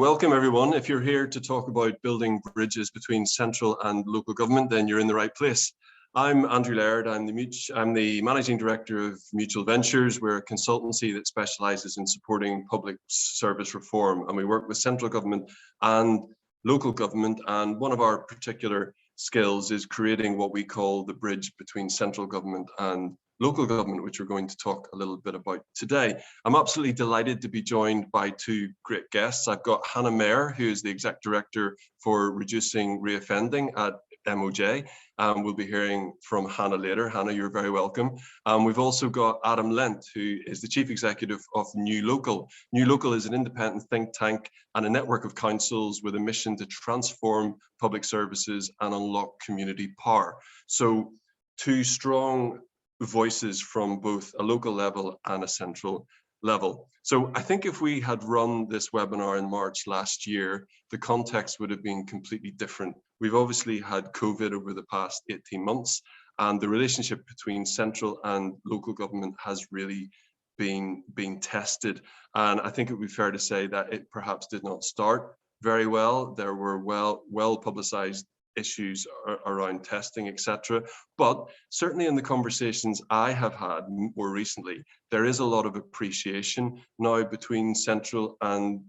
Welcome everyone. If you're here to talk about building bridges between central and local government, then you're in the right place. I'm Andrew Laird. I'm the Managing Director of Mutual Ventures. We're a consultancy that specialises in supporting public service reform, and we work with central government and local government. And one of our particular skills is creating what we call the bridge between central government and local government, which we're going to talk a little bit about today. I'm absolutely delighted to be joined by two great guests. I've got Hannah Meyer, who is the Exec Director for Reducing Reoffending at MOJ. We'll be hearing from Hannah later. Hannah, you're very welcome. We've also got Adam Lent, who is the Chief Executive of New Local. New Local is an independent think tank and a network of councils with a mission to transform public services and unlock community power. So two strong voices from both a local level and a central level. So I think if we had run this webinar in March last year, the context would have been completely different. We've obviously had COVID over the past 18 months, and the relationship between central and local government has really been tested. And I think it would be fair to say that it perhaps did not start very well. There were well publicized issues around testing, etc. But certainly in the conversations I have had more recently, there is a lot of appreciation now between central and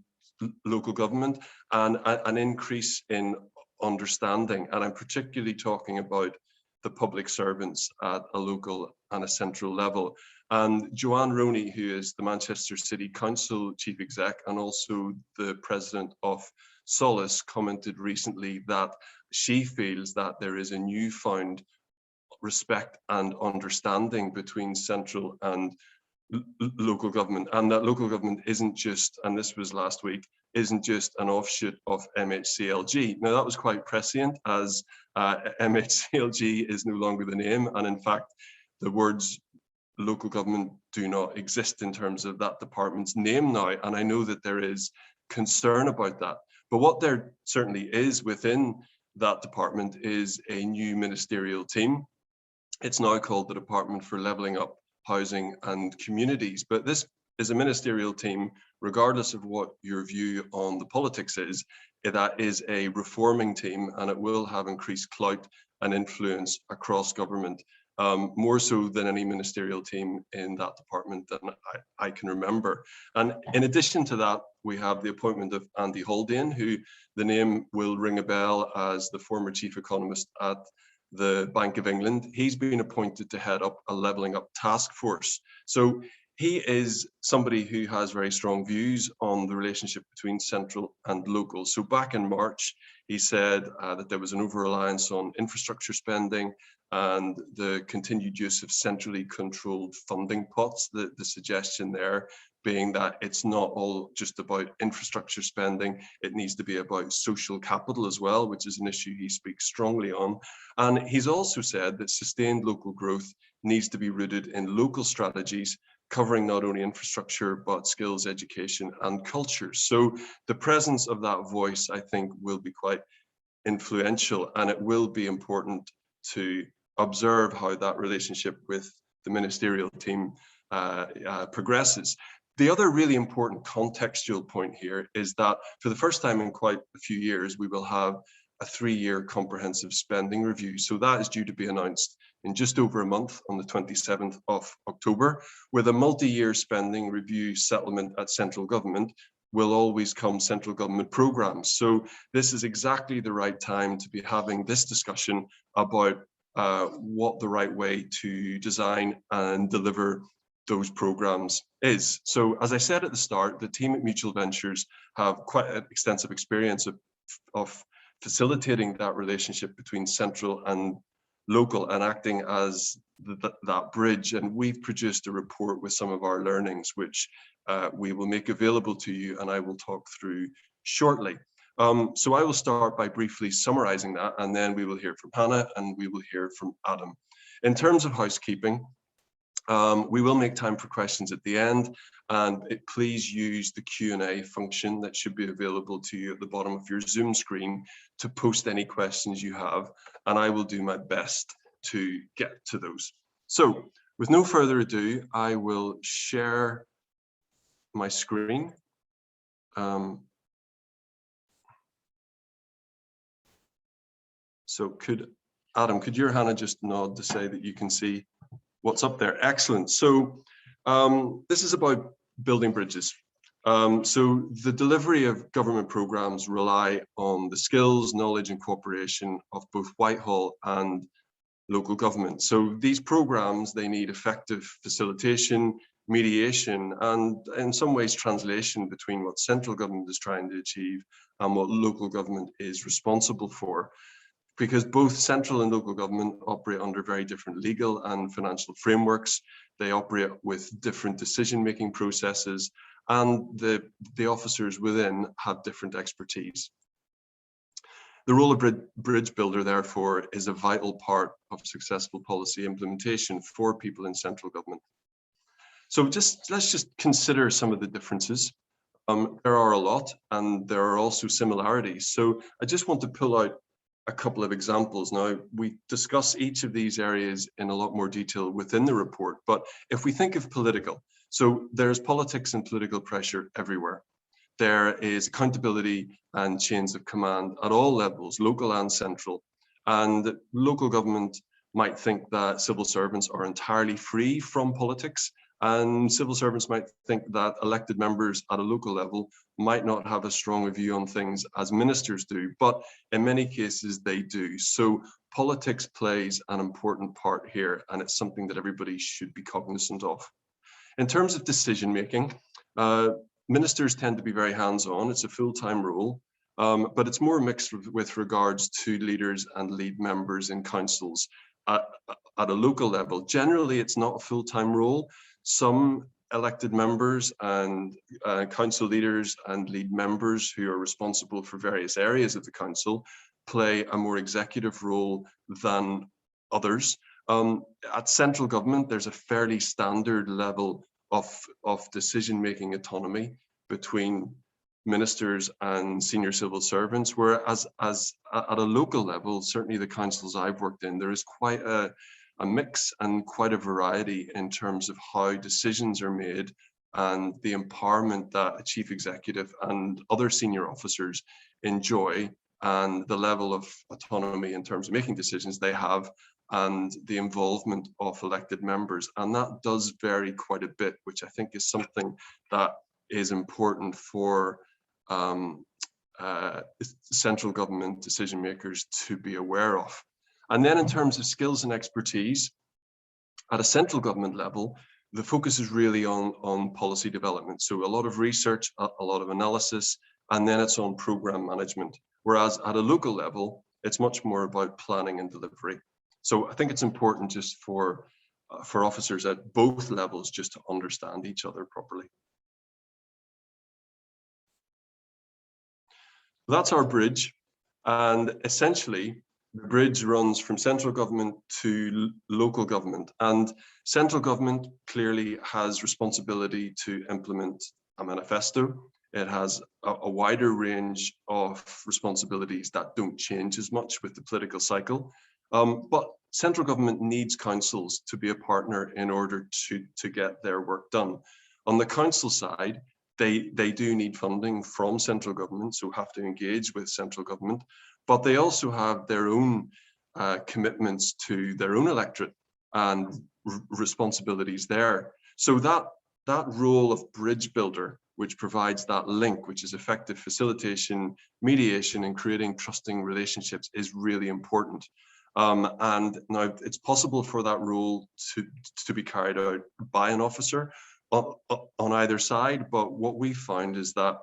local government and an increase in understanding. And I'm particularly talking about the public servants at a local and a central level. And Joanne Roney, who is the Manchester City Council Chief Exec and also the President of Solace, commented recently that she feels that there is a newfound respect and understanding between central and local government, and that local government isn't just, and this was last week, isn't just an offshoot of MHCLG. Now that was quite prescient, as MHCLG is no longer the name, and in fact the words local government do not exist in terms of that department's name now, and I know that there is concern about that. But what there certainly is within that department is a new ministerial team. It's now called the Department for Levelling Up Housing and Communities, but this is a ministerial team, regardless of what your view on the politics is, that is a reforming team, and it will have increased clout and influence across government, more so than any ministerial team in that department than I can remember. And in addition to that, we have the appointment of Andy Haldane, who the name will ring a bell as the former chief economist at the Bank of England. He's been appointed to head up a levelling up task force. So he is somebody who has very strong views on the relationship between central and local. So back in March, he said that there was an over-reliance on infrastructure spending and the continued use of centrally controlled funding pots. The suggestion there being that it's not all just about infrastructure spending, it needs to be about social capital as well, which is an issue he speaks strongly on. And he's also said that sustained local growth needs to be rooted in local strategies covering not only infrastructure, but skills, education, and culture. So the presence of that voice, I think, will be quite influential, and it will be important to observe how that relationship with the ministerial team progresses. The other really important contextual point here is that for the first time in quite a few years, we will have a 3-year comprehensive spending review. So that is due to be announced in just over a month on the 27th of October, with a multi-year spending review settlement at central government will always come central government programs. So this is exactly the right time to be having this discussion about what the right way to design and deliver those programs is. So as I said at the start, the team at Mutual Ventures have quite an extensive experience of facilitating that relationship between central and local and acting as that bridge. And we've produced a report with some of our learnings, which we will make available to you and I will talk through shortly. So I will start by briefly summarizing that, and then we will hear from Hannah and we will hear from Adam. In terms of housekeeping, we will make time for questions at the end, and please use the Q&A function that should be available to you at the bottom of your Zoom screen to post any questions you have, and I will do my best to get to those. So with no further ado, I will share my screen. So Adam, could your Hannah just nod to say that you can see what's up there? Excellent. So this is about building bridges. So the delivery of government programs rely on the skills, knowledge and cooperation of both Whitehall and local government. So these programs, they need effective facilitation, mediation, and in some ways translation between what central government is trying to achieve and what local government is responsible for. Because both central and local government operate under very different legal and financial frameworks. They operate with different decision-making processes, and the officers within have different expertise. The role of bridge builder, therefore, is a vital part of successful policy implementation for people in central government. So let's just consider some of the differences. There are a lot, and there are also similarities. So I just want to pull out a couple of examples. Now, we discuss each of these areas in a lot more detail within the report, but if we think of political, so there's politics and political pressure everywhere. There is accountability and chains of command at all levels, local and central. And local government might think that civil servants are entirely free from politics, and civil servants might think that elected members at a local level might not have as strong a view on things as ministers do, but in many cases they do. So politics plays an important part here, and it's something that everybody should be cognizant of. In terms of decision making, ministers tend to be very hands-on. It's a full-time role, but it's more mixed with regards to leaders and lead members in councils at a local level. Generally, it's not a full-time role. Some elected members and council leaders and lead members who are responsible for various areas of the council play a more executive role than others. At central government, there's a fairly standard level of decision-making autonomy between ministers and senior civil servants, whereas at a local level, certainly the councils I've worked in, there is quite a mix and quite a variety in terms of how decisions are made and the empowerment that a chief executive and other senior officers enjoy, and the level of autonomy in terms of making decisions they have, and the involvement of elected members. And that does vary quite a bit, which I think is something that is important for central government decision makers to be aware of. And then in terms of skills and expertise, at a central government level, the focus is really on policy development. So a lot of research, a lot of analysis, and then it's on program management. Whereas at a local level, it's much more about planning and delivery. So I think it's important just for officers at both levels just to understand each other properly. That's our bridge, and essentially the bridge runs from central government to local government, and central government clearly has responsibility to implement a manifesto. It has a wider range of responsibilities that don't change as much with the political cycle. But central government needs councils to be a partner in order to get their work done. On the council side, they do need funding from central government, so have to engage with central government, but they also have their own commitments to their own electorate and responsibilities there. So that role of bridge builder, which provides that link, which is effective facilitation, mediation, and creating trusting relationships, is really important. And now it's possible for that role to be carried out by an officer on either side, but what we found is that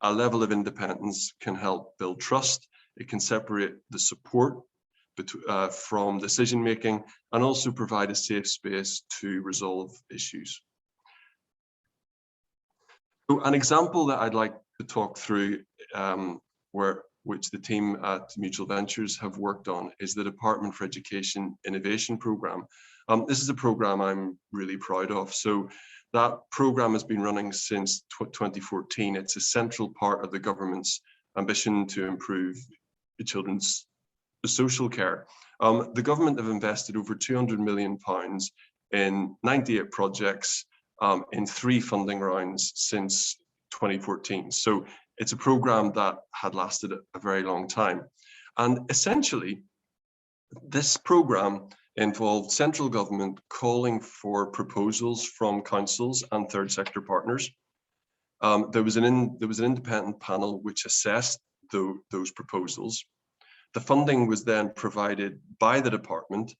a level of independence can help build trust. It can separate the support from decision making, and also provide a safe space to resolve issues. So an example that I'd like to talk through, which the team at Mutual Ventures have worked on, is the Department for Education Innovation Programme. This is a programme I'm really proud of. So that programme has been running since 2014. It's a central part of the government's ambition to improve children's social care. The government have invested over £200 million in 98 projects in 3 funding rounds since 2014. So it's a programme that had lasted a very long time. And essentially, This programme involved central government calling for proposals from councils and third sector partners. There was an independent panel which assessed those proposals. The funding was then provided by the department,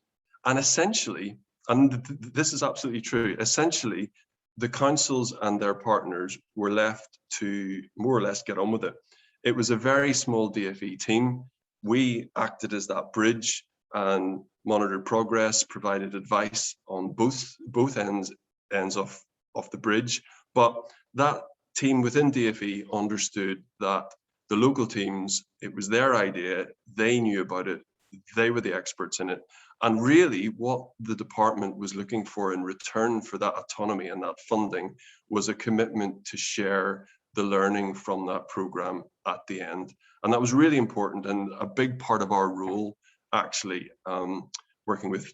and essentially, and this is absolutely true, essentially, the councils and their partners were left to more or less get on with it. It was a very small DfE team. We acted as that bridge and monitored progress, provided advice on both ends of the bridge. But that team within DfE understood that the local teams, it was their idea, they knew about it, they were the experts in it. And really what the department was looking for in return for that autonomy and that funding was a commitment to share the learning from that program at the end. And that was really important, and a big part of our role actually working with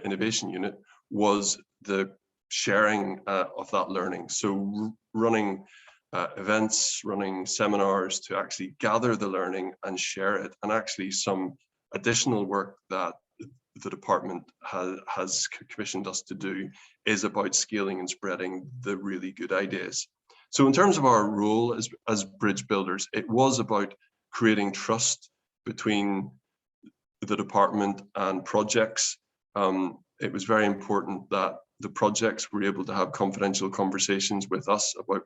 Innovation Unit was the sharing of that learning. So running events, running seminars to actually gather the learning and share it, and actually some additional work that the department has commissioned us to do is about scaling and spreading the really good ideas. So in terms of our role as bridge builders, it was about creating trust between the department and projects. It was very important that the projects were able to have confidential conversations with us about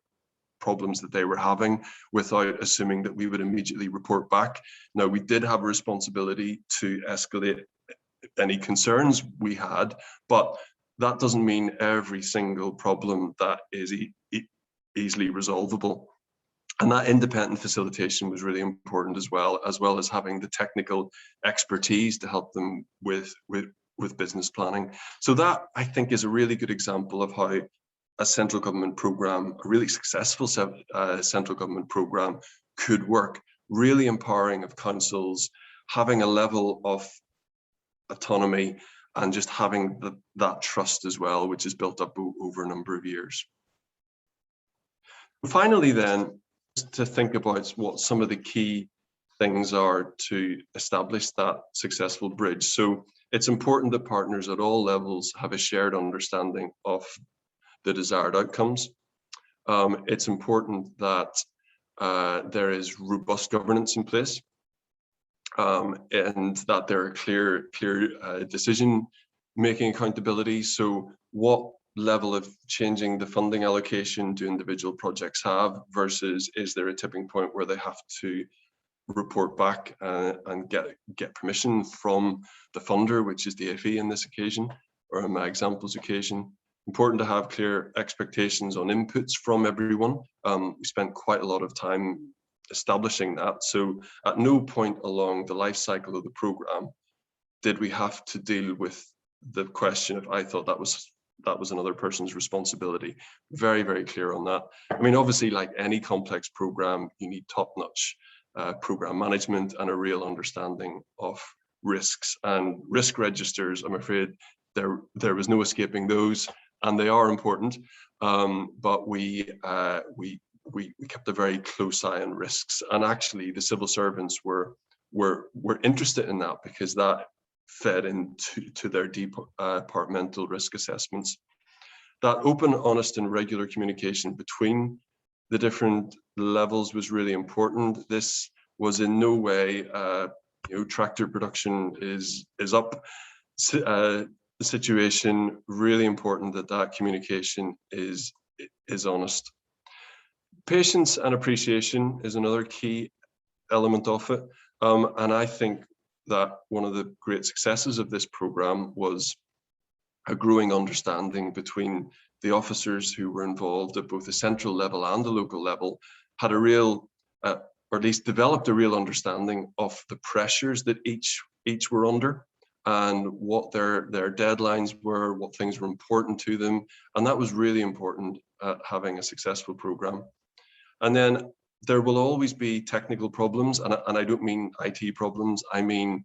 problems that they were having without assuming that we would immediately report back. Now, we did have a responsibility to escalate any concerns we had, but that doesn't mean every single problem that is easily resolvable. And that independent facilitation was really important as well as having the technical expertise to help them with business planning. So that, I think, is a really good example of how a central government programme, a really successful central government programme could work, really empowering of councils, having a level of autonomy and just having that trust as well, which is built up over a number of years. Finally then, to think about what some of the key things are to establish that successful bridge. So it's important that partners at all levels have a shared understanding of the desired outcomes. It's important that there is robust governance in place, and that there are clear decision-making accountability. So what level of changing the funding allocation do individual projects have versus is there a tipping point where they have to report back and get permission from the funder, which is the DfE in this occasion, or in my example's occasion. Important to have clear expectations on inputs from everyone. We spent quite a lot of time establishing that. So at no point along the life cycle of the program did we have to deal with the question of, I thought that was another person's responsibility. Very, very clear on that. I mean, obviously, like any complex program, you need top-notch program management and a real understanding of risks and risk registers. I'm afraid there was no escaping those, and they are important. But we kept a very close eye on risks, and actually the civil servants were interested in that because that fed into their departmental risk assessments. That open, honest, and regular communication between the different levels was really important. This was in no way, tractor production is up situation. Really important that communication is honest. Patience and appreciation is another key element of it, and I think that one of the great successes of this program was a growing understanding between the officers who were involved at both the central level and the local level, had a real, or at least developed a real understanding of the pressures that each were under and what their deadlines were, what things were important to them. And that was really important at having a successful program. And then there will always be technical problems, and I don't mean IT problems. I mean,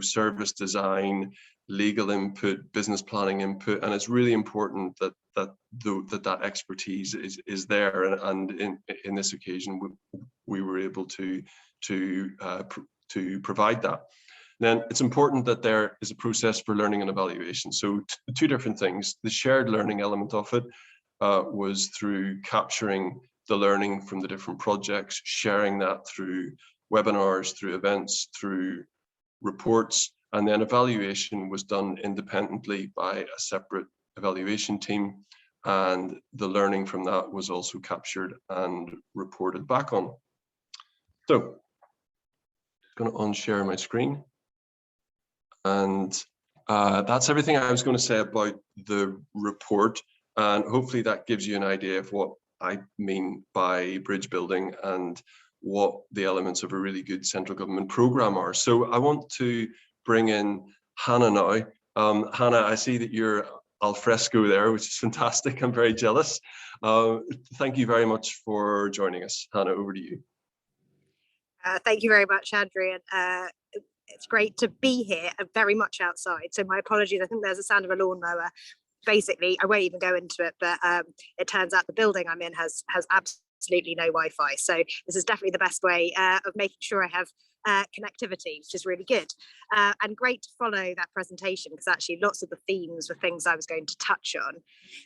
service design, legal input, business planning input, and it's really important that expertise is there. And in this occasion, we were able to provide that. Then it's important that there is a process for learning and evaluation. So two different things. The shared learning element of it was through capturing the learning from the different projects, sharing that through webinars, through events, through reports, and then evaluation was done independently by a separate evaluation team, and the learning from that was also captured and reported back on. So I'm going to unshare my screen, and that's everything I was going to say about the report, and hopefully that gives you an idea of what I mean by bridge building and what the elements of a really good central government programme are. So I want to bring in Hannah now. Hannah, I see that you're al fresco there, which is fantastic. I'm very jealous. Thank you very much for joining us. Hannah, over to you. Thank you very much, Andrew. It's great to be here. I'm very much outside, so my apologies. I think there's a sound of a lawnmower. Basically, I won't even go into it, but it turns out the building I'm in has absolutely no Wi-Fi. So this is definitely the best way of making sure I have connectivity, which is really good. And great to follow that presentation, because actually lots of the themes were things I was going to touch on.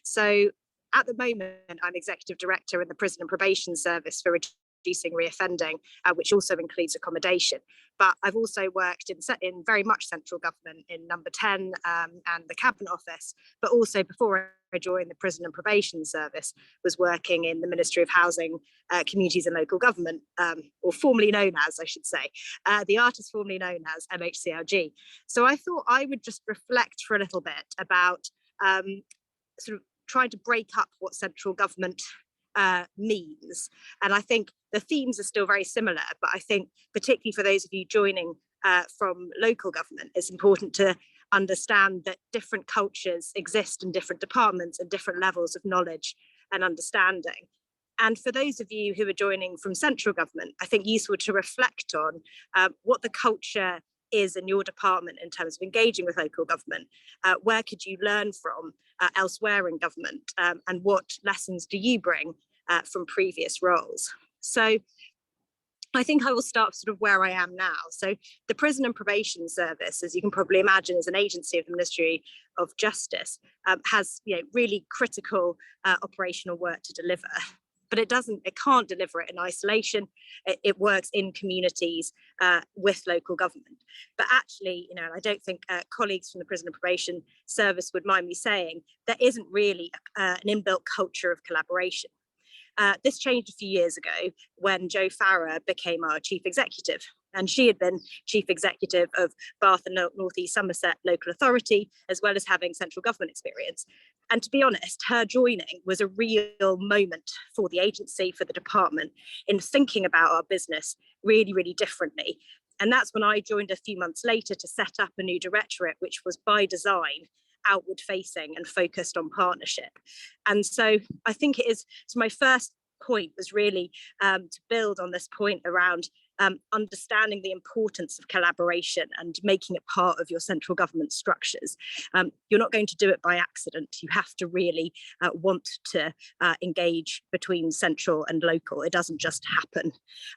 So at the moment, I'm Executive Director in the Prison and Probation Service for reducing reoffending, which also includes accommodation. But I've also worked in very much central government in Number 10 and the Cabinet Office, but also before I joined the Prison and Probation Service, was working in the Ministry of Housing, Communities and Local Government, or formerly known as, I should say. The art is formerly known as MHCLG. So I thought I would just reflect for a little bit about sort of trying to break up what central government means. And I think the themes are still very similar, but I think particularly for those of you joining from local government, it's important to understand that different cultures exist in different departments and different levels of knowledge and understanding. And for those of you who are joining from central government, I think useful to reflect on what the culture is in your department in terms of engaging with local government. Where could you learn from elsewhere in government, and what lessons do you bring from previous roles? So I think I will start sort of where I am now. So the Prison and Probation Service, as you can probably imagine, is an agency of the Ministry of Justice, has really critical operational work to deliver. But it can't deliver it in isolation. It works in communities with local government. But actually, I don't think colleagues from the Prison and Probation Service would mind me saying, there isn't really an inbuilt culture of collaboration. This changed a few years ago when Jo Farrer became our chief executive. And she had been chief executive of Bath and North East Somerset Local Authority, as well as having central government experience. And to be honest, her joining was a real moment for the agency, for the department, in thinking about our business really, really differently. And that's when I joined a few months later to set up a new directorate, which was by design outward facing and focused on partnership. And so I think so my first point was really to build on this point around understanding the importance of collaboration and making it part of your central government structures. You're not going to do it by accident. You have to really want to engage between central and local. It doesn't just happen.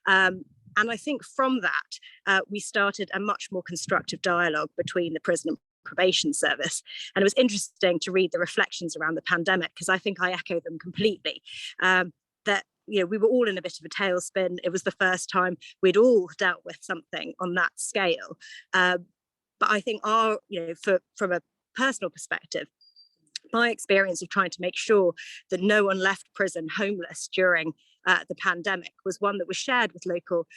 And I think from that, we started a much more constructive dialogue between the Prison and Probation Service. And it was interesting to read the reflections around the pandemic, because I think I echo them completely. That we were all in a bit of a tailspin. It was the first time we'd all dealt with something on that scale. But I think from a personal perspective, my experience of trying to make sure that no one left prison homeless during the pandemic was one that was shared with local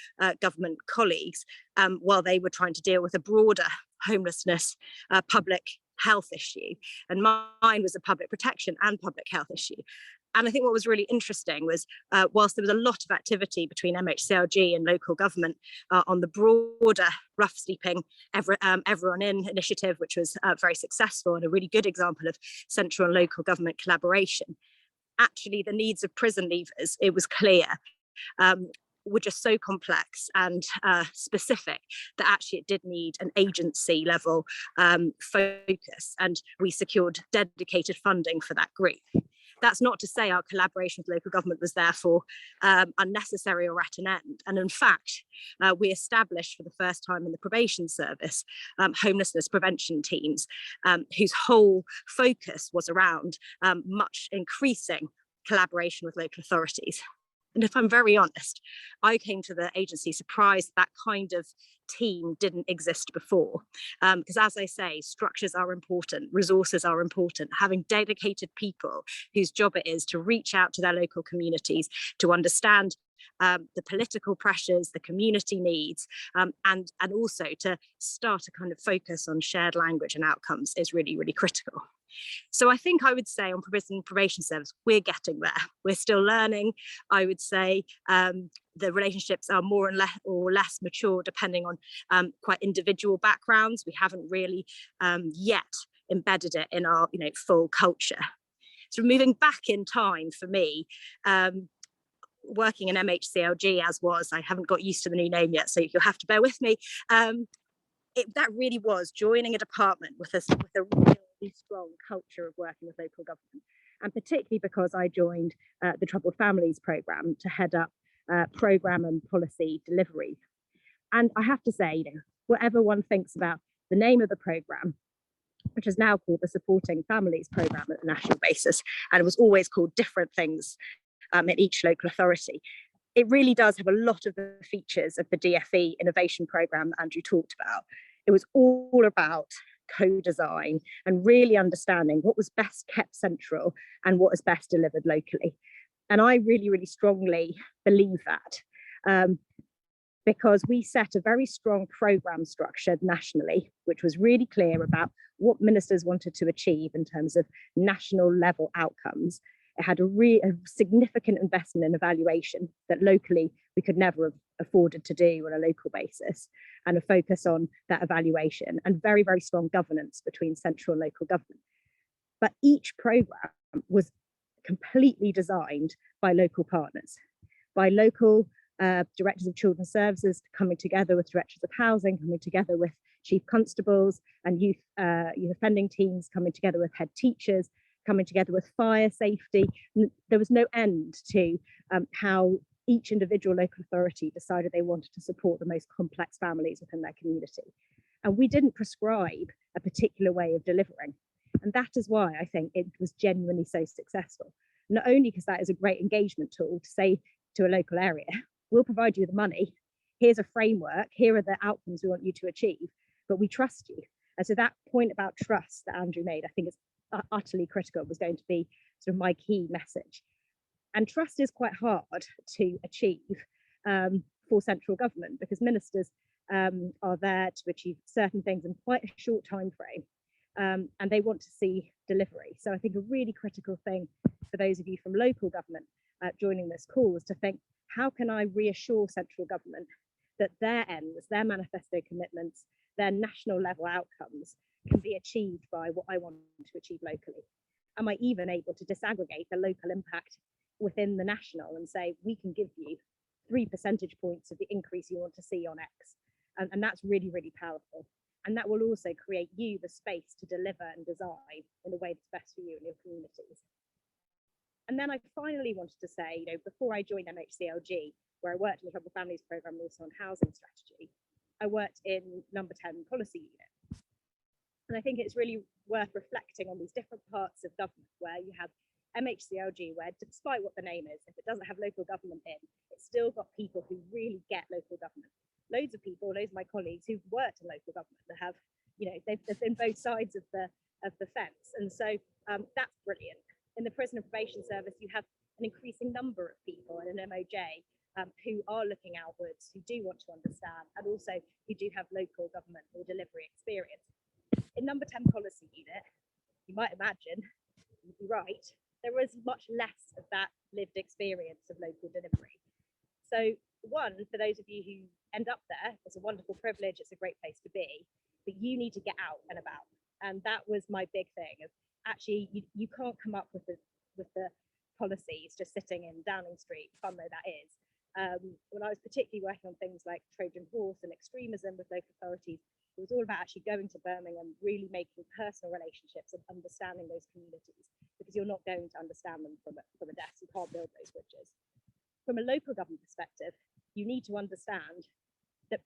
government colleagues while they were trying to deal with a broader homelessness public health issue. And mine was a public protection and public health issue. And I think what was really interesting was whilst there was a lot of activity between MHCLG and local government on the broader rough sleeping everyone in initiative, which was very successful and a really good example of central and local government collaboration, actually the needs of prison leavers, it was clear, were just so complex and specific that actually it did need an agency level focus, and we secured dedicated funding for that group. That's not to say our collaboration with local government was therefore unnecessary or at an end. And in fact, we established for the first time in the probation service homelessness prevention teams whose whole focus was around much increasing collaboration with local authorities. And if I'm very honest, I came to the agency surprised that kind of team didn't exist before. Because as I say, structures are important, resources are important. Having dedicated people whose job it is to reach out to their local communities, to understand the political pressures, the community needs, and also to start a kind of focus on shared language and outcomes is really, really critical. So I think I would say on probation service, we're getting there. We're still learning. I would say the relationships are more or less mature depending on quite individual backgrounds. We haven't really yet embedded it in our full culture. So moving back in time for me, working in MHCLG I haven't got used to the new name yet, so you'll have to bear with me. That really was joining a department with a really strong culture of working with local government, and particularly because I joined the Troubled Families programme to head up programme and policy delivery. And I have to say, whatever one thinks about the name of the programme, which is now called the Supporting Families Programme at a national basis, and it was always called different things in each local authority, it really does have a lot of the features of the DFE innovation programme that Andrew talked about. It was all about co-design and really understanding what was best kept central and what is best delivered locally. And I really, really strongly believe that because we set a very strong programme structure nationally, which was really clear about what ministers wanted to achieve in terms of national level outcomes. It had a significant investment in evaluation that locally we could never have afforded to do on a local basis, and a focus on that evaluation, and very, very strong governance between central and local government. But each programme was completely designed by local partners, by local directors of children's services coming together with directors of housing, coming together with chief constables and youth offending teams, coming together with head teachers, coming together with fire safety. There was no end to how each individual local authority decided they wanted to support the most complex families within their community. And we didn't prescribe a particular way of delivering. And that is why I think it was genuinely so successful. Not only because that is a great engagement tool to say to a local area, we'll provide you the money, here's a framework, here are the outcomes we want you to achieve, but we trust you. And so that point about trust that Andrew made, I think is utterly critical, was going to be sort of my key message. And trust is quite hard to achieve for central government, because ministers are there to achieve certain things in quite a short time frame, and they want to see delivery. So I think a really critical thing for those of you from local government joining this call is to think, how can I reassure central government that their ends, their manifesto commitments, their national level outcomes can be achieved by what I want to achieve locally? Am I even able to disaggregate the local impact within the national and say, we can give you 3 percentage points of the increase you want to see on X? And that's really, really powerful. And that will also create you the space to deliver and design in a way that's best for you and your communities. And then I finally wanted to say, before I joined MHCLG, where I worked in the Troubled Families Programme also on housing strategy, I worked in number 10 policy unit. And I think it's really worth reflecting on these different parts of government where you have MHCLG, where despite what the name is, if it doesn't have local government in, it's still got people who really get local government. Loads of people, loads of my colleagues who've worked in local government that have, they've been both sides of the fence. And so that's brilliant. In the prison and probation service, you have an increasing number of people in an MOJ who are looking outwards, who do want to understand, and also who do have local government or delivery experience. In number 10 policy unit, you might imagine, you'd be right, there is much less of that lived experience of local delivery. So one, for those of you who end up there, it's a wonderful privilege, it's a great place to be, but you need to get out and about. And that was my big thing of, actually, you can't come up with the policies just sitting in Downing Street, fun though that is. When I was particularly working on things like Trojan horse and extremism with local authorities, it was all about actually going to Birmingham, really making personal relationships and understanding those communities. because you're not going to understand them from a desk. You can't build those bridges. From a local government perspective, you need to understand that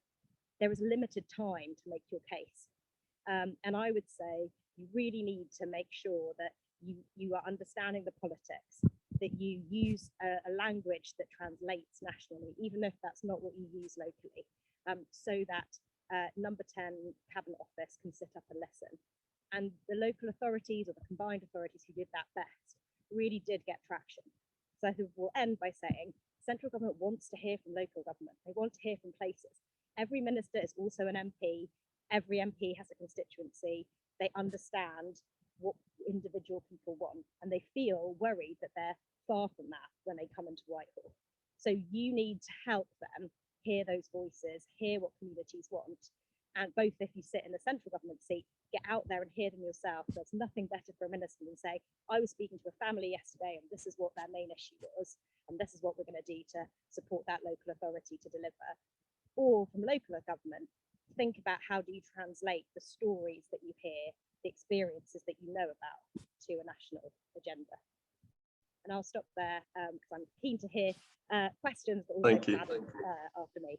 there is limited time to make your case. And I would say you really need to make sure that you are understanding the politics, that you use a language that translates nationally, even if that's not what you use locally, so that number 10 cabinet office can sit up and listen. And the local authorities, or the combined authorities who did that best, really did get traction. So I think we'll end by saying central government wants to hear from local government. They want to hear from places. Every minister is also an MP. Every MP has a constituency. They understand what individual people want, and they feel worried that they're far from that when they come into Whitehall. So you need to help them hear those voices, hear what communities want, and both if you sit in the central government seat, get out there and hear them yourself. There's nothing better for a minister than say, I was speaking to a family yesterday and this is what their main issue was, and this is what we're going to do to support that local authority to deliver. Or from local government, think about how do you translate the stories that you hear, the experiences that you know about, to a national agenda. And I'll stop there because I'm keen to hear questions that will be added after me.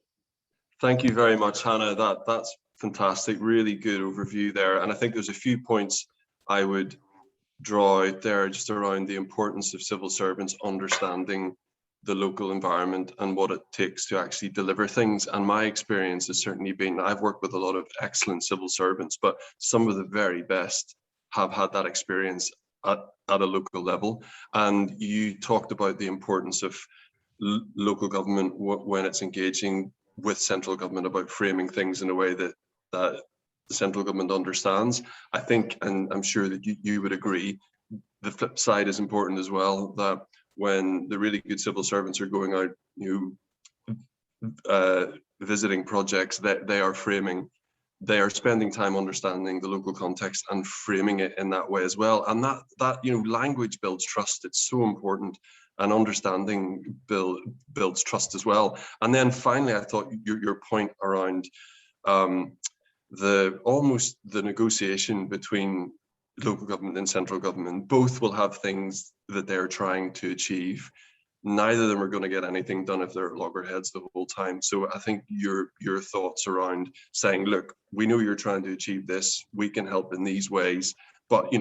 Thank you very much, Hannah. That's fantastic. Really good overview there. And I think there's a few points I would draw out there just around the importance of civil servants understanding the local environment and what it takes to actually deliver things. And my experience has certainly been, I've worked with a lot of excellent civil servants, but some of the very best have had that experience at a local level. And you talked about the importance of local government when it's engaging with central government about framing things in a way that the central government understands. I think, and I'm sure that you would agree, the flip side is important as well, that when the really good civil servants are going out, visiting projects, that they are spending time understanding the local context and framing it in that way as well. And that language builds trust. It's so important, and understanding builds trust as well. And then finally, I thought your point around the negotiation between local government and central government, both will have things that they're trying to achieve. Neither of them are going to get anything done if they're at loggerheads the whole time. So I think your thoughts around saying, look, we know you're trying to achieve this, we can help in these ways, but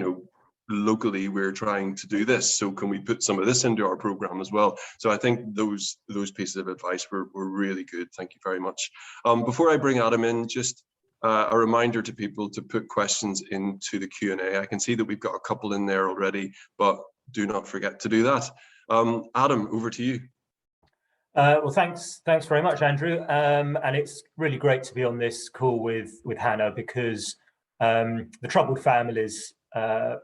locally we're trying to do this, so can we put some of this into our program as well? So I think those pieces of advice were really good. Thank you very much. Before I bring Adam in, just a reminder to people to put questions into the Q&A. I can see that we've got a couple in there already, but do not forget to do that. Adam, over to you. Well, thanks very much, Andrew. And it's really great to be on this call with Hannah, because the Troubled Families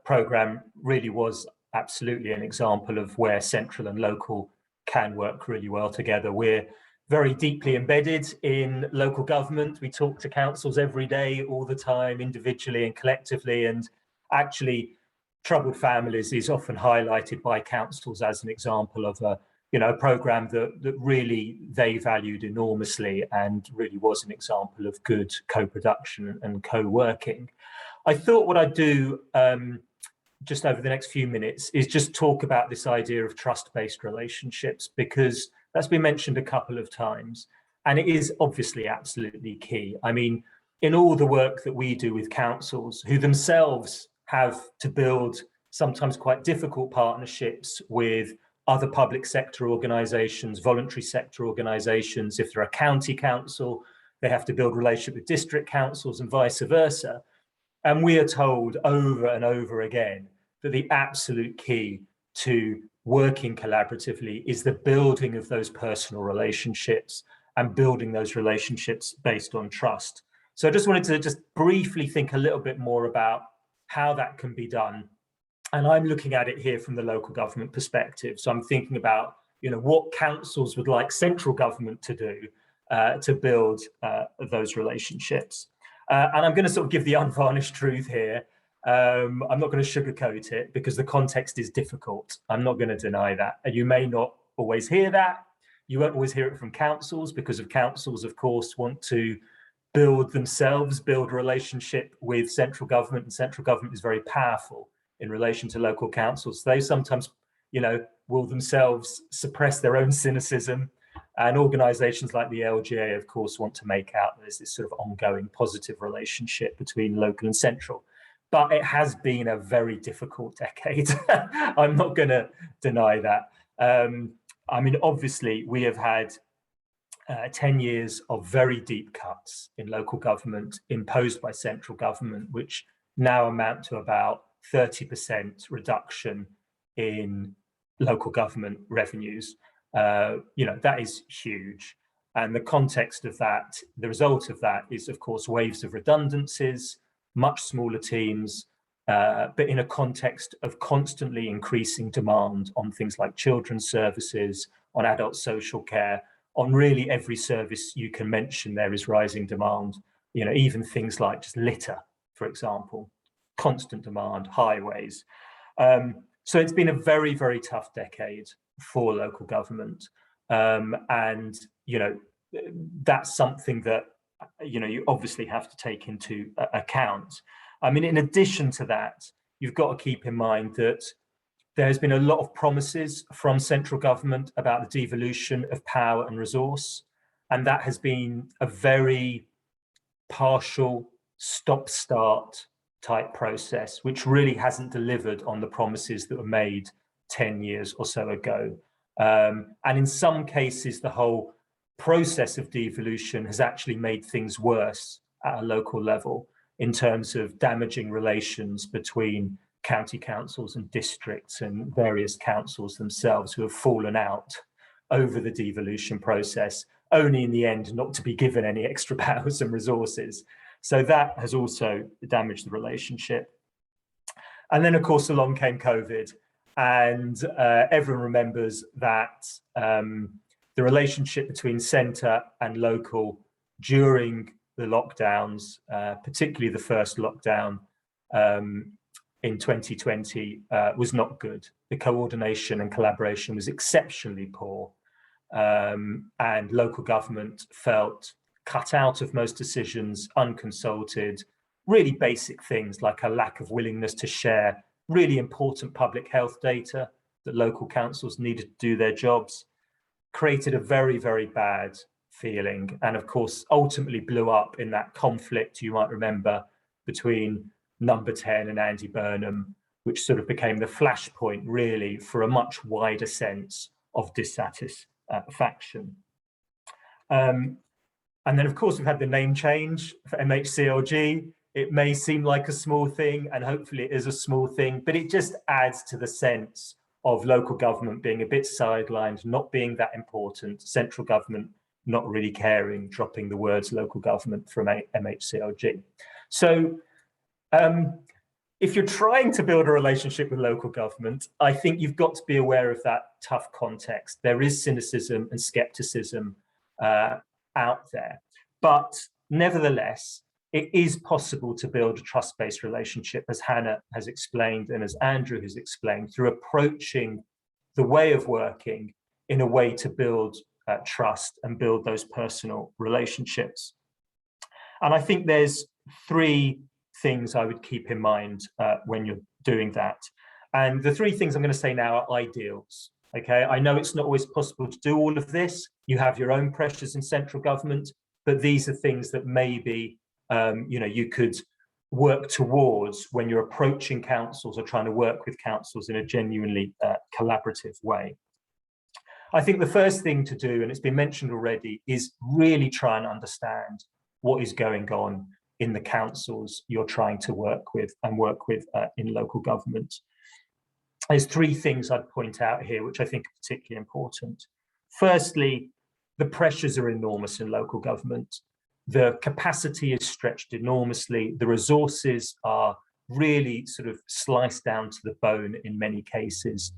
programme really was absolutely an example of where central and local can work really well together. We're very deeply embedded in local government. We talk to councils every day, all the time, individually and collectively, and actually Troubled Families is often highlighted by councils as an example of a programme that really they valued enormously, and really was an example of good co-production and co-working. I thought what I'd do just over the next few minutes is just talk about this idea of trust-based relationships, because that's been mentioned a couple of times, and it is obviously absolutely key. I mean, in all the work that we do with councils, who themselves have to build sometimes quite difficult partnerships with other public sector organisations, voluntary sector organisations. If they're a county council, they have to build relationship with district councils and vice versa. And we are told over and over again that the absolute key to working collaboratively is the building of those personal relationships, and building those relationships based on trust. So I just wanted to just briefly think a little bit more about how that can be done. And I'm looking at it here from the local government perspective. So I'm thinking about, what councils would like central government to do to build those relationships. And I'm going to sort of give the unvarnished truth here. I'm not going to sugarcoat it, because the context is difficult. I'm not going to deny that. And you may not always hear that. You won't always hear it from councils, because councils, of course, want to build a relationship with central government, and central government is very powerful in relation to local councils. They sometimes, will themselves suppress their own cynicism, and organisations like the LGA, of course, want to make out there's this sort of ongoing positive relationship between local and central. But it has been a very difficult decade. I'm not going to deny that. I mean, obviously, we have had 10 years of very deep cuts in local government imposed by central government, which now amount to about 30% reduction in local government revenues. That is huge. And the context of that, the result of that is, of course, waves of redundancies, much smaller teams, but in a context of constantly increasing demand on things like children's services, on adult social care, on really every service you can mention, there is rising demand. Even things like just litter, for example, constant demand, highways. So it's been a very, very tough decade for local government. And that's something that, you obviously have to take into account. I mean, in addition to that, you've got to keep in mind that there's been a lot of promises from central government about the devolution of power and resource, and that has been a very partial stop-start type process, which really hasn't delivered on the promises that were made 10 years or so ago. And in some cases, the whole process of devolution has actually made things worse at a local level in terms of damaging relations between county councils and districts and various councils themselves who have fallen out over the devolution process, only in the end not to be given any extra powers and resources. So that has also damaged the relationship. And then, of course, along came COVID, and everyone remembers that the relationship between centre and local during the lockdowns, particularly the first lockdown in 2020, was not good. The coordination and collaboration was exceptionally poor, and local government felt cut out of most decisions, unconsulted, really basic things like a lack of willingness to share really important public health data that local councils needed to do their jobs, created a very, very bad feeling, and of course ultimately blew up in that conflict, you might remember, between Number 10 and Andy Burnham, which sort of became the flashpoint really for a much wider sense of dissatisfaction. And then, of course, we've had the name change for MHCLG. It may seem like a small thing, and hopefully it is a small thing, but it just adds to the sense of local government being a bit sidelined, not being that important, central government not really caring, dropping the words local government from MHCLG. So if you're trying to build a relationship with local government, I think you've got to be aware of that tough context. There is cynicism and skepticism out there, but nevertheless, it is possible to build a trust-based relationship, as Hannah has explained and as Andrew has explained, through approaching the way of working in a way to build trust and build those personal relationships. And I think there's three things I would keep in mind when you're doing that. And the three things I'm going to say now are ideals. Okay, I know it's not always possible to do all of this. You have your own pressures in central government, but these are things that maybe you could work towards when you're approaching councils or trying to work with councils in a genuinely collaborative way. I think the first thing to do, and it's been mentioned already, is really try and understand what is going on in the councils you're trying to work with in local government. There's three things I'd point out here, which I think are particularly important. Firstly, the pressures are enormous in local government. The capacity is stretched enormously. The resources are really sort of sliced down to the bone in many cases.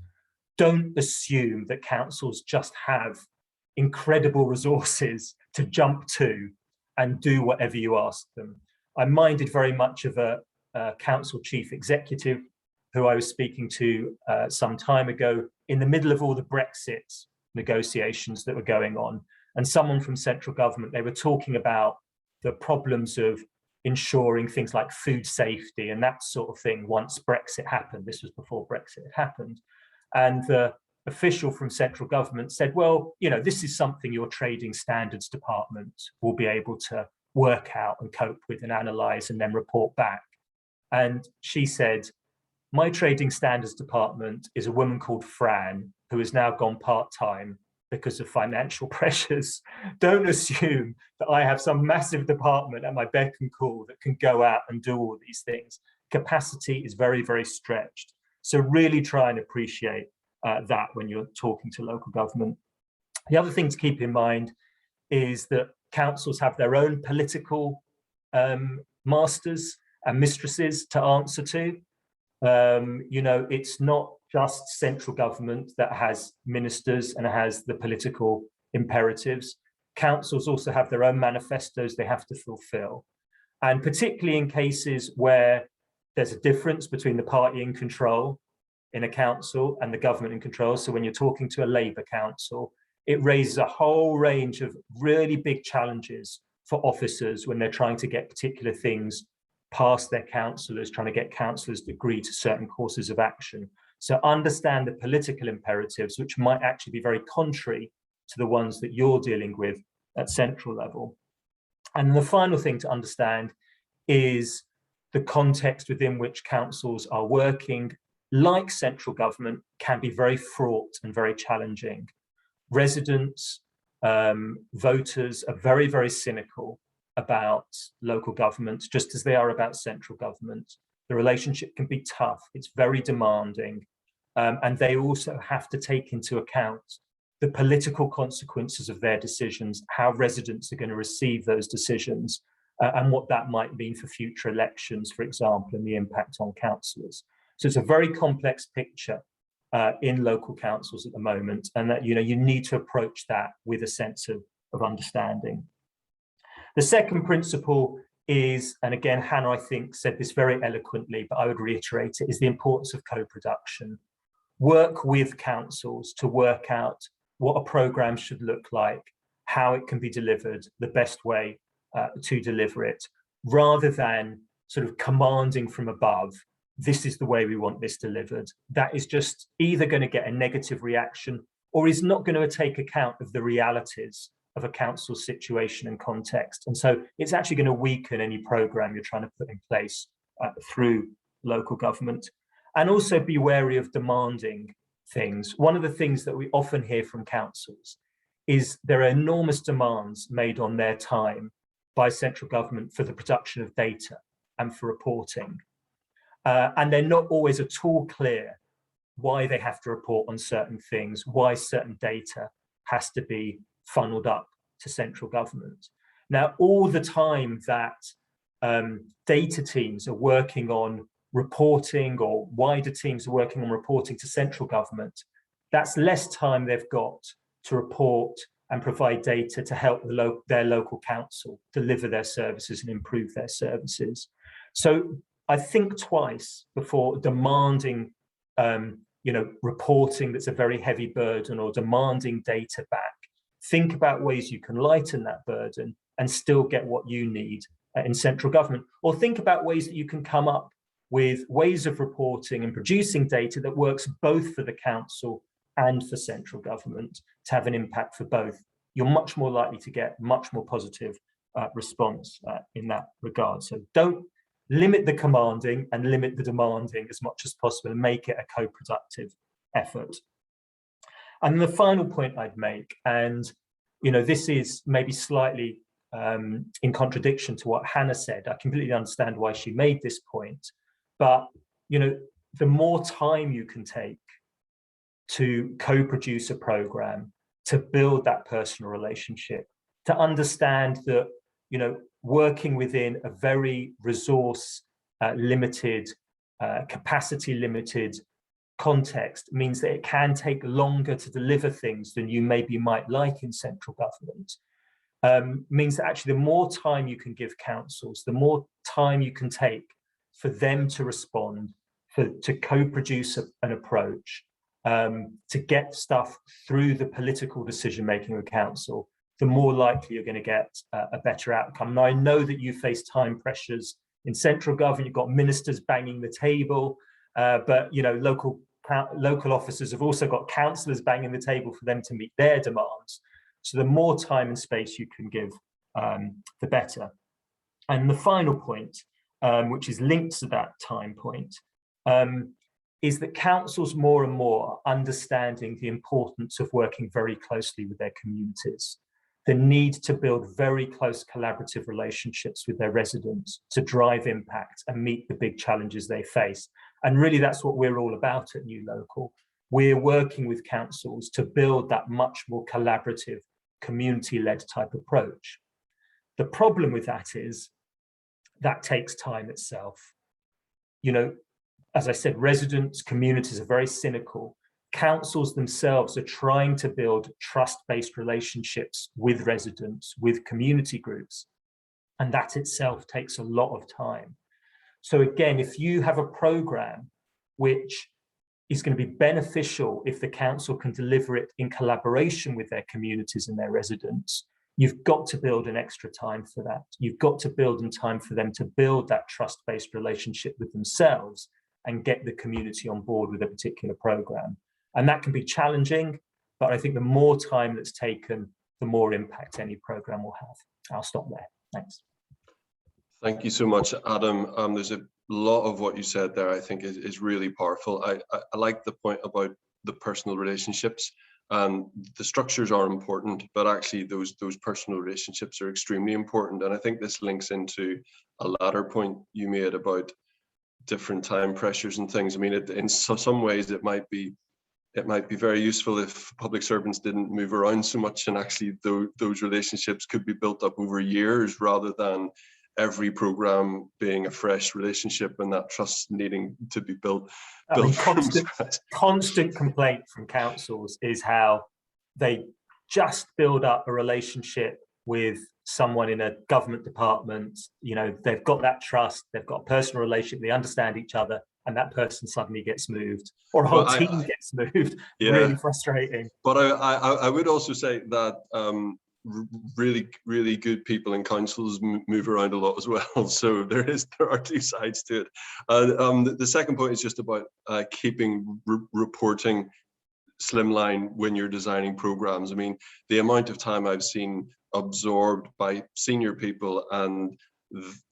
Don't assume that councils just have incredible resources to jump to and do whatever you ask them. I'm minded very much of a council chief executive who I was speaking to some time ago in the middle of all the Brexit negotiations that were going on. And someone from central government, they were talking about the problems of ensuring things like food safety and that sort of thing once Brexit happened. This was before Brexit had happened. And the official from central government said, well, you know, this is something your trading standards department will be able to work out and cope with and analyse and then report back. And she said, my trading standards department is a woman called Fran, who has now gone part-time because of financial pressures. Don't assume that I have some massive department at my beck and call that can go out and do all these things. Capacity is very, very stretched. So really try and appreciate that when you're talking to local government. The other thing to keep in mind is that councils have their own political masters and mistresses to answer to. You know, it's not just central government that has ministers and has the political imperatives. Councils also have their own manifestos they have to fulfill. And particularly in cases where there's a difference between the party in control in a council and the government in control. So when you're talking to a Labour council, it raises a whole range of really big challenges for officers when they're trying to get particular things past their councillors, trying to get councillors to agree to certain courses of action. So understand the political imperatives, which might actually be very contrary to the ones that you're dealing with at central level. And the final thing to understand is the context within which councils are working, like central government, can be very fraught and very challenging. Residents, voters are very, very cynical about local government, just as they are about central government. The relationship can be tough, it's very demanding, and they also have to take into account the political consequences of their decisions, how residents are going to receive those decisions, and what that might mean for future elections, for example, and the impact on councillors. So it's a very complex picture in local councils at the moment, and that, you know, you need to approach that with a sense of understanding. The second principle is, and again, Hannah, I think, said this very eloquently, but I would reiterate it, is the importance of co-production. Work with councils to work out what a programme should look like, how it can be delivered, the best way to deliver it, rather than sort of commanding from above, this is the way we want this delivered. That is just either going to get a negative reaction or is not going to take account of the realities of a council situation and context. And so it's actually going to weaken any programme you're trying to put in place through local government. And also be wary of demanding things. One of the things that we often hear from councils is there are enormous demands made on their time by central government for the production of data and for reporting. And they're not always at all clear why they have to report on certain things, why certain data has to be funneled up to central government. Now, all the time that data teams are working on reporting, or wider teams are working on reporting to central government, that's less time they've got to report and provide data to help their local council deliver their services and improve their services. So I think twice before demanding reporting that's a very heavy burden, or demanding data back. Think about ways you can lighten that burden and still get what you need in central government. Or think about ways that you can come up with ways of reporting and producing data that works both for the council and for central government to have an impact for both. You're much more likely to get much more positive response in that regard. So don't limit the commanding and limit the demanding as much as possible, and make it a co-productive effort. And the final point I'd make, and this is maybe slightly in contradiction to what Hannah said. I completely understand why she made this point, but the more time you can take to co-produce a program, to build that personal relationship, to understand that working within a very resource limited, capacity limited context means that it can take longer to deliver things than you maybe might like in central government. Means that actually the more time you can give councils, the more time you can take for them to respond, to co-produce an approach, to get stuff through the political decision-making of council, the more likely you're going to get a better outcome. Now, I know that you face time pressures in central government. You've got ministers banging the table, but local officers have also got councillors banging the table for them to meet their demands. So the more time and space you can give, the better. And the final point, which is linked to that time point, is that councils more and more are understanding the importance of working very closely with their communities, the need to build very close collaborative relationships with their residents to drive impact and meet the big challenges they face. And really that's what we're all about at New Local. We're working with councils to build that much more collaborative, community-led type approach. The problem with that is that takes time itself. As I said, residents, communities are very cynical. Councils themselves are trying to build trust-based relationships with residents, with community groups, and that itself takes a lot of time. So again, if you have a program which is going to be beneficial if the council can deliver it in collaboration with their communities and their residents, you've got to build an extra time for that. You've got to build in time for them to build that trust-based relationship with themselves and get the community on board with a particular program. And that can be challenging, but I think the more time that's taken, the more impact any program will have. I'll stop there. Thanks. Thank you so much, Adam. There's a lot of what you said there I think is really powerful. I like the point about the personal relationships. The structures are important, but actually those personal relationships are extremely important. And I think this links into a latter point you made about different time pressures and things. I mean, in some ways it might be very useful if public servants didn't move around so much, and actually those relationships could be built up over years rather than every program being a fresh relationship and that trust needing to be built constant complaint from councils is how they just build up a relationship with someone in a government department. They've got that trust, they've got a personal relationship, they understand each other, and that person suddenly gets moved, or a whole team gets moved. Yeah. Really frustrating. But I would also say that really good people in councils move around a lot as well. So there are two sides to it. The second point is just about keeping reporting slimline when you're designing programs. I mean, the amount of time I've seen absorbed by senior people and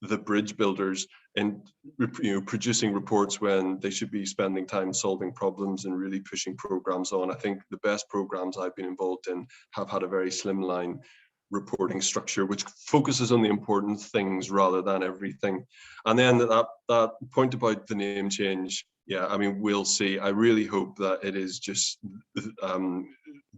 the bridge builders in producing reports when they should be spending time solving problems and really pushing programs on. I think the best programs I've been involved in have had a very slimline reporting structure which focuses on the important things rather than everything. And then that point about the name change, yeah, I mean, we'll see. I really hope that it is just the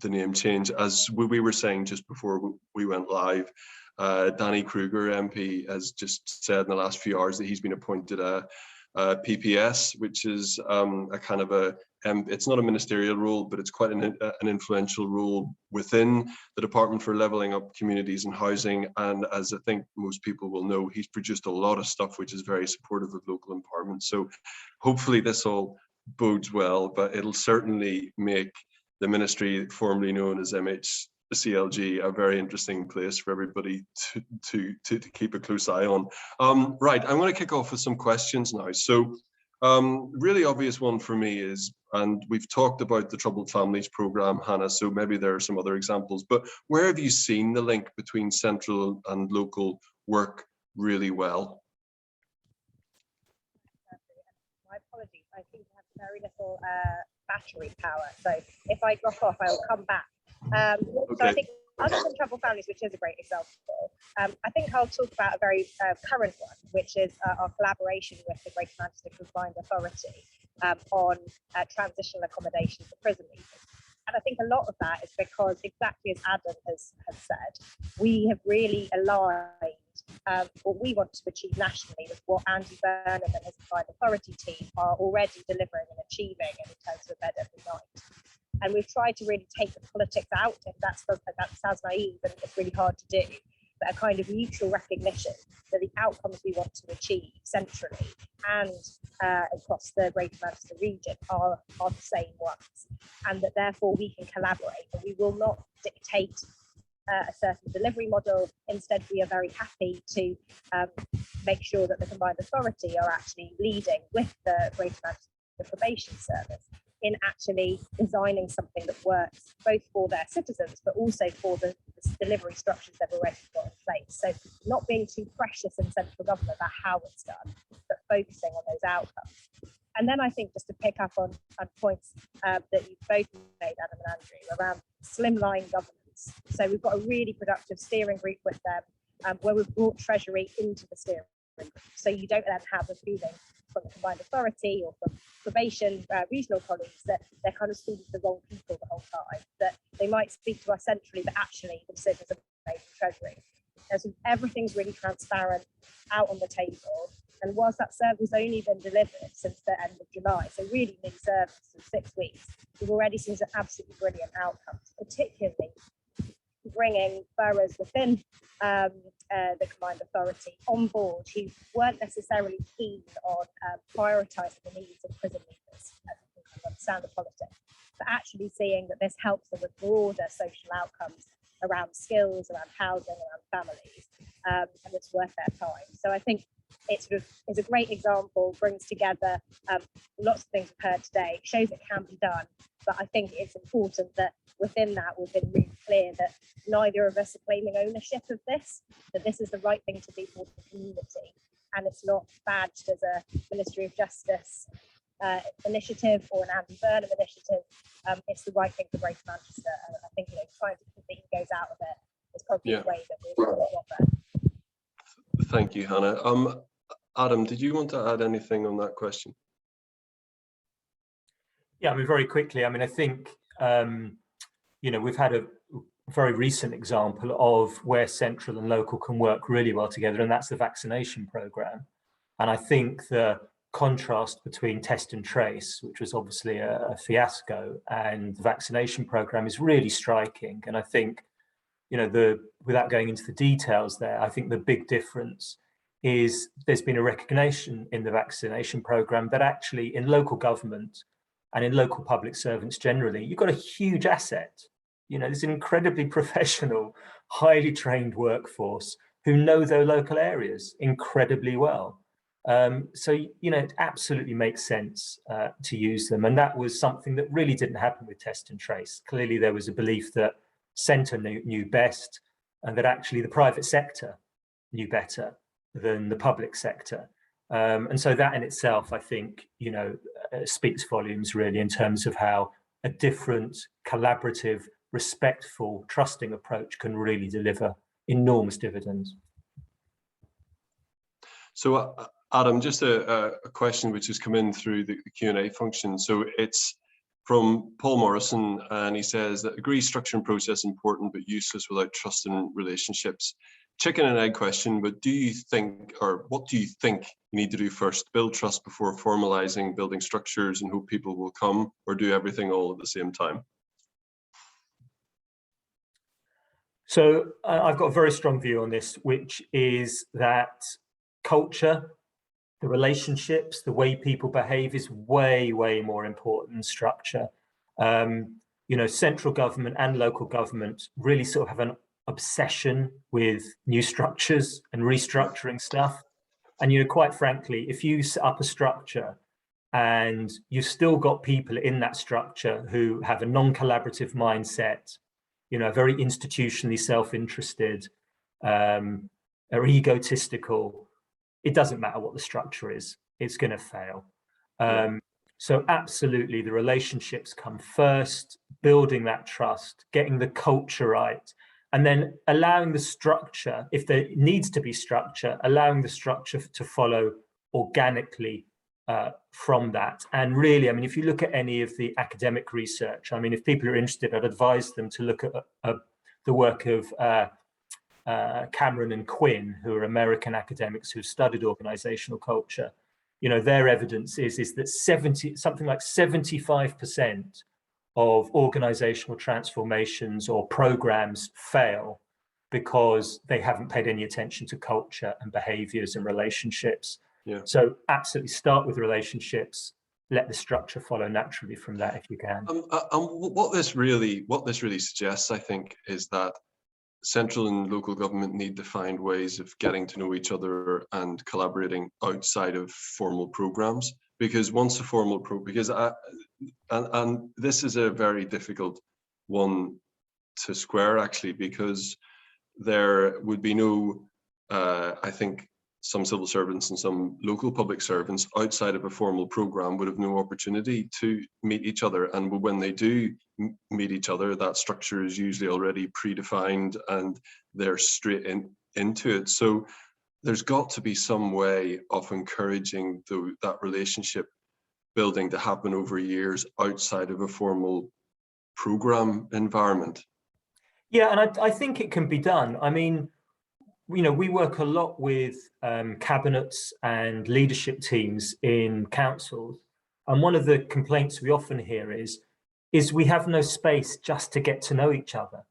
name change. As we were saying just before we went live, Danny Kruger MP has just said in the last few hours that he's been appointed a PPS, which is a kind of it's not a ministerial role, but it's quite an influential role within the Department for Levelling Up Communities and Housing. And as I think most people will know, he's produced a lot of stuff which is very supportive of local empowerment. So hopefully this all bodes well, but it'll certainly make the ministry formerly known as MHCLG a very interesting place for everybody to keep a close eye on. Right, I'm going to kick off with some questions now. So really obvious one for me is, and we've talked about the Troubled Families Programme, Hannah, so maybe there are some other examples, but where have you seen the link between central and local work really well? My apologies, I seem to have very little battery power, so if I drop off, I will come back. Okay. So I think other than Troubled Families, which is a great example, I think I'll talk about a very current one, which is our collaboration with the Greater Manchester Combined Authority on transitional accommodation for prison leavers. And I think a lot of that is because, exactly as Adam has said, we have really aligned what we want to achieve nationally with what Andy Burnham and his Combined Authority team are already delivering and achieving in terms of a bed every night. And we've tried to really take the politics out, if that sounds naive and it's really hard to do, but a kind of mutual recognition that the outcomes we want to achieve centrally and across the Greater Manchester region are the same ones, and that therefore we can collaborate, and we will not dictate a certain delivery model. Instead, we are very happy to make sure that the combined authority are actually leading with the Greater Manchester Probation Service in actually designing something that works both for their citizens, but also for the delivery structures they've already got in place. So not being too precious in central government about how it's done, but focusing on those outcomes. And then I think just to pick up on points that you've both made, Adam and Andrew, around slimline governance. So we've got a really productive steering group with them, where we've brought Treasury into the steering group. So you don't then have a feeling from the combined authority or from probation regional colleagues that they're kind of speaking to the wrong people the whole time, that they might speak to us centrally, but actually the decisions are made in Treasury. And so everything's really transparent, out on the table. And whilst that service has only been delivered since the end of July, so really new service in 6 weeks, we've already seen some absolutely brilliant outcomes, particularly bringing boroughs within the combined authority on board who weren't necessarily keen on prioritising the needs of prison leaders, as you can understand the politics, but actually seeing that this helps them with broader social outcomes around skills, around housing, around families, and it's worth their time. So I think it sort of is a great example, brings together lots of things we've heard today, shows it can be done, but I think it's important that within that we've been really clear that neither of us are claiming ownership of this, that this is the right thing to do for the community, and it's not badged as a Ministry of Justice initiative or an Andy Burnham initiative. It's the right thing for Greater Manchester, and I think trying to keep the egos out of it is probably the way that we're there. Thank you, Hannah. Adam, did you want to add anything on that question? Yeah, I mean, very quickly. I mean, I think we've had a very recent example of where central and local can work really well together, and that's the vaccination programme. And I think the contrast between test and trace, which was obviously a fiasco, and the vaccination programme is really striking. And I think, without going into the details there, I think the big difference is there's been a recognition in the vaccination programme that actually in local government and in local public servants generally, you've got a huge asset. There's an incredibly professional, highly trained workforce who know their local areas incredibly well. So it absolutely makes sense to use them. And that was something that really didn't happen with test and trace. Clearly, there was a belief that centre knew best, and that actually the private sector knew better than the public sector. And so that in itself, I think, speaks volumes really in terms of how a different, collaborative, respectful, trusting approach can really deliver enormous dividends. So, Adam, just a question which has come in through the Q&A function. So it's from Paul Morrison, and he says that agree structure and process important but useless without trust and relationships. Chicken and egg question, but do you think, or what do you think you need to do first? Build trust before formalizing building structures and hope people will come, or do everything all at the same time? So I've got a very strong view on this, which is that culture, the relationships, the way people behave is way, way more important than structure. Central government and local government really sort of have an obsession with new structures and restructuring stuff. And, quite frankly, if you set up a structure and you've still got people in that structure who have a non-collaborative mindset, very institutionally self-interested, are egotistical, it doesn't matter what the structure is, it's going to fail. So absolutely, the relationships come first, building that trust, getting the culture right, and then allowing the structure, if there needs to be structure, allowing the structure to follow organically from that. And really, I mean, if you look at any of the academic research, I mean, if people are interested, I'd advise them to look at the work of Cameron and Quinn, who are American academics who've studied organizational culture. Their evidence is that something like 75% of organizational transformations or programs fail because they haven't paid any attention to culture and behaviors and relationships. Yeah. So absolutely start with relationships, let the structure follow naturally from that if you can. What this really suggests, I think, is that central and local government need to find ways of getting to know each other and collaborating outside of formal programs, because once a formal and this is a very difficult one to square, actually, because there would be no, I think some civil servants and some local public servants outside of a formal program would have no opportunity to meet each other. And when they do meet each other, that structure is usually already predefined and they're straight into it. So there's got to be some way of encouraging that relationship building to happen over years outside of a formal program environment. Yeah, and I think it can be done. I mean, you know, we work a lot with cabinets and leadership teams in councils, and one of the complaints we often hear is we have no space just to get to know each other.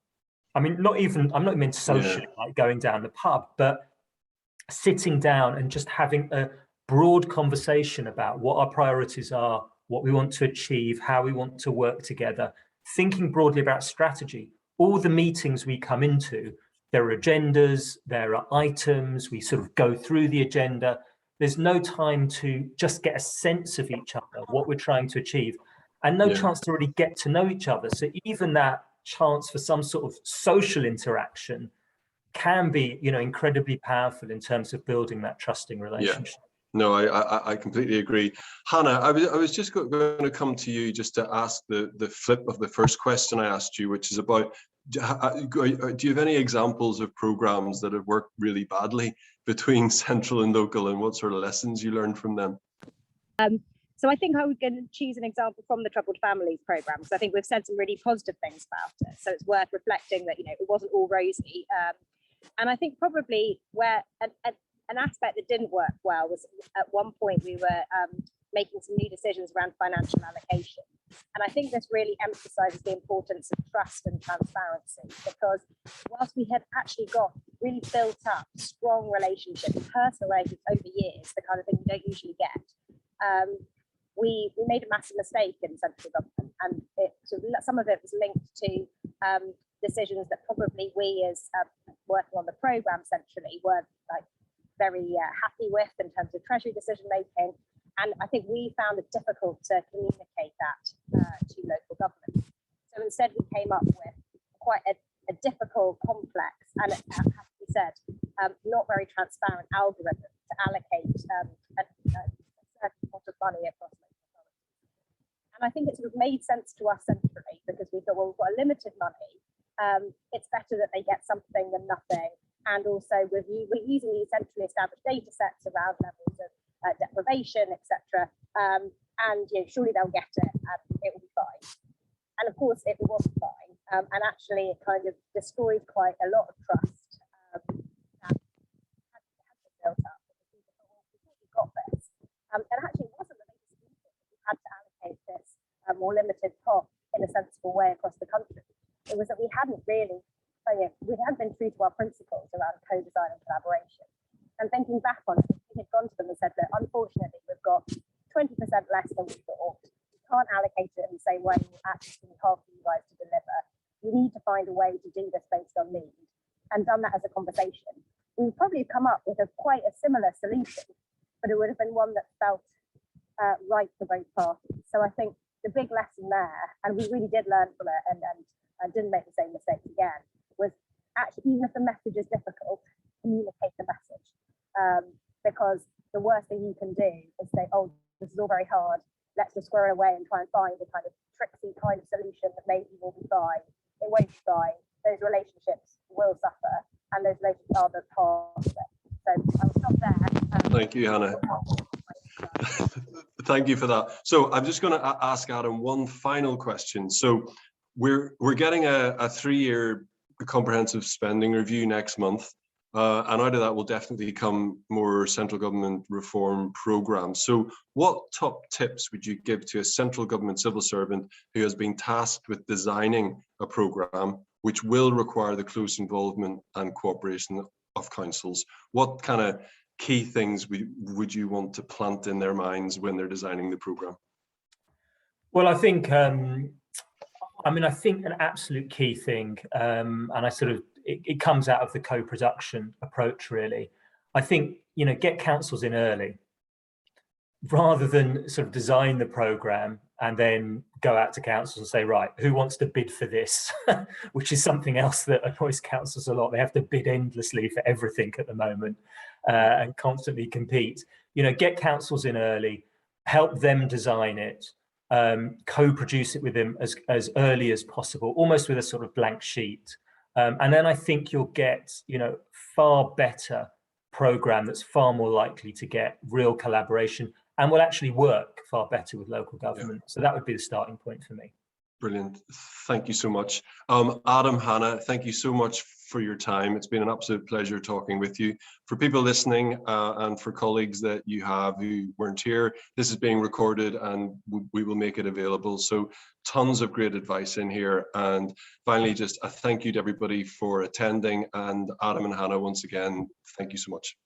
I mean, I'm not even into social, like going down the pub, but sitting down and just having a broad conversation about what our priorities are, what we want to achieve, how we want to work together, thinking broadly about strategy. All the meetings we come into, there are agendas, there are items, we sort of go through the agenda. There's no time to just get a sense of each other, what we're trying to achieve, and no chance to really get to know each other. So even that chance for some sort of social interaction can be, you know, incredibly powerful in terms of building that trusting relationship. Yeah. No, I completely agree. Hannah, I was just going to come to you just to ask the flip of the first question I asked you, which is about, do you have any examples of programs that have worked really badly between central and local, and what sort of lessons you learned from them? So I think I would choose an example from the Troubled Families programme, because I think we've said some really positive things about it. So it's worth reflecting that, you know, it wasn't all rosy. And I think probably where an aspect that didn't work well was at one point we were making some new decisions around financial allocation. And I think this really emphasises the importance of trust and transparency, because whilst we had actually got really built up strong relationships, personal relationships over years, the kind of thing you don't usually get, we made a massive mistake in central government, and some of it was linked to decisions that probably we as working on the programme centrally weren't like very happy with in terms of treasury decision making. And I think we found it difficult to communicate that to local government. So instead we came up with quite a difficult, complex, and it has to be said, not very transparent algorithm to allocate a certain pot of money across local authorities. And I think it sort of made sense to us centrally, because we thought, well, we've got a limited money. It's better that they get something than nothing. And also we're using these centrally established data sets around levels of deprivation, etc. And you know, surely they'll get it and it will be fine. And of course it wasn't fine. And actually it kind of destroyed quite a lot of trust that had been built up. Because people thought, well, we got this. And actually it wasn't that they disputed that we had to allocate this more limited pot in a sensible way across the country. It was that we hadn't really, we hadn't been true to our principles around co-design and collaboration. And thinking back on it, we had gone to them and said that unfortunately we've got 20% less than we thought. We can't allocate it in the same way. We're actually hard for you guys to deliver. We need to find a way to do this based on need, and done that as a conversation. We would probably have come up with quite a similar solution, but it would have been one that felt right for both parties. So I think the big lesson there, and we really did learn from it and didn't make the same mistakes again, was actually, even if the message is difficult, communicate the message. Because the worst thing you can do is say, oh, this is all very hard, let's just squirrel away and try and find a kind of tricksy kind of solution that maybe will be fine. It won't be fine. Those relationships will suffer, and those relationships are the part of it. So I'll stop there. Thank you, Hannah. Thank you for that. So I'm just going to ask Adam one final question. So we're getting a 3-year comprehensive spending review next month. And out of that will definitely come more central government reform programs. So what top tips would you give to a central government civil servant who has been tasked with designing a program which will require the close involvement and cooperation of councils? What kind of key things would you want to plant in their minds when they're designing the program? Well, I think, I think an absolute key thing, and I sort of it comes out of the co-production approach, really. I think, you know, get councils in early, rather than sort of design the programme and then go out to councils and say, right, who wants to bid for this? Which is something else that annoys councils a lot. They have to bid endlessly for everything at the moment and constantly compete. You know, get councils in early, help them design it, co-produce it with them as early as possible, almost with a sort of blank sheet. And then I think you'll get, you know, far better programme that's far more likely to get real collaboration and will actually work far better with local government. So that would be the starting point for me. Brilliant. Thank you so much. Adam, Hannah, thank you so much for your time. It's been an absolute pleasure talking with you. For people listening and for colleagues that you have who weren't here, this is being recorded and we will make it available. So tons of great advice in here. And finally, just a thank you to everybody for attending. And Adam and Hannah, once again, thank you so much.